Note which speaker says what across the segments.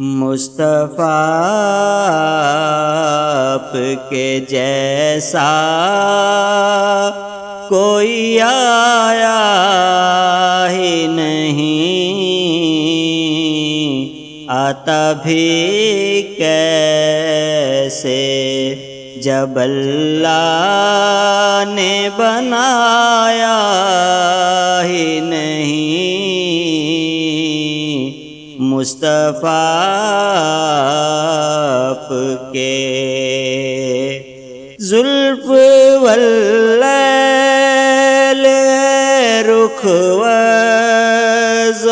Speaker 1: مصطفیٰ آپ کے جیسا کوئی آیا ہی نہیں، آتا بھی کیسے جب اللہ نے بنایا ہی نہیں۔ مصطفیٰ آپ کے زلف واللیل رخ وضحی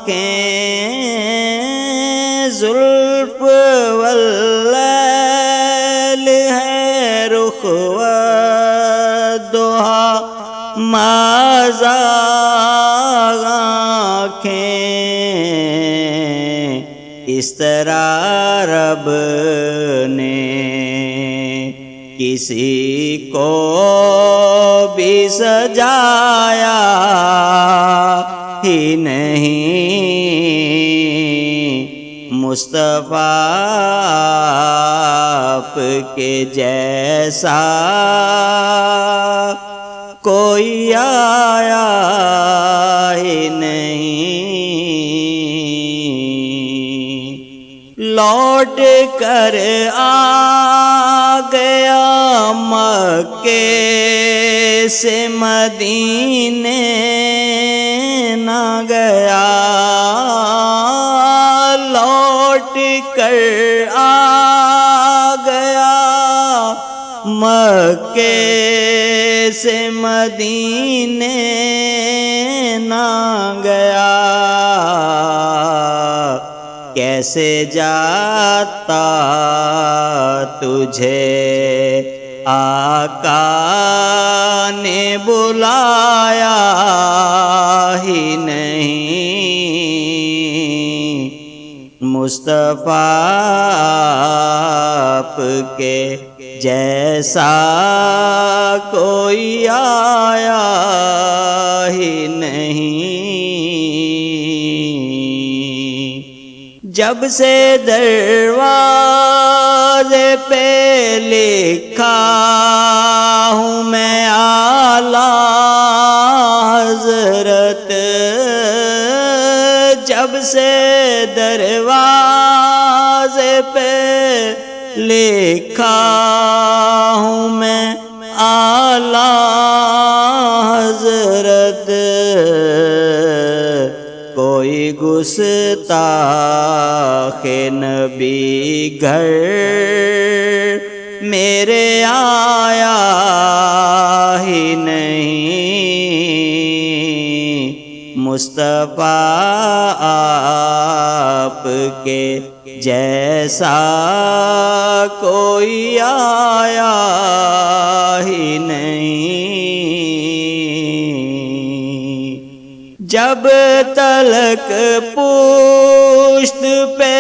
Speaker 1: آنکھیں، زلف واللیل ہے رخ وضحی آنکھیں، اس طرح رب نے کسی کو بھی سجایا ہی نہیں۔ مصطفیٰ آپ کے جیسا کوئی آیا ہی نہیں۔ لوٹ کر آ گیا مکے سے مدینے نہ گیا، لوٹ کر آ گیا مکے سے مدینے نہ گیا، کیسے جاتا تجھے آقا نے بلایا ہی نہیں۔ مصطفیٰ آپ کے جیسا کوئی آیا ہی نہیں۔ جب سے دروازے پہ لکھا ہوں میں اعلیٰ حضرت، جب سے دروازے پہ لکھا ہوں میں اعلیٰ حضرت، کوئی گستاخ نبی گھر میرے آیا ہی نہیں۔ مصطفیٰ آپ کے جیسا کوئی آیا ہی نہیں۔ جب تلک پشت پہ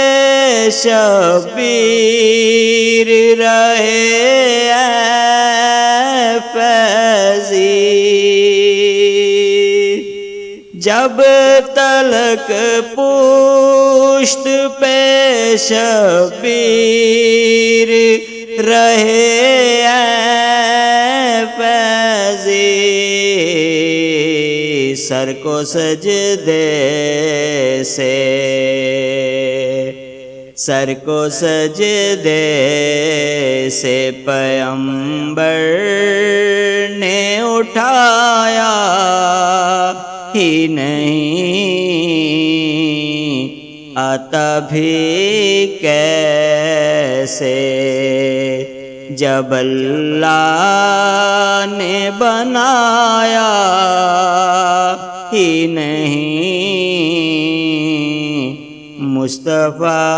Speaker 1: شبیر رہے اے فیضی، جب تلک پشت پہ شبیر رہے اے فیضی، سر کو سجدے سے پیغمبر نے اٹھایا ہی نہیں، آتا بھی کیسے جب اللہ نے بنایا ہی نہیں۔ مصطفیٰ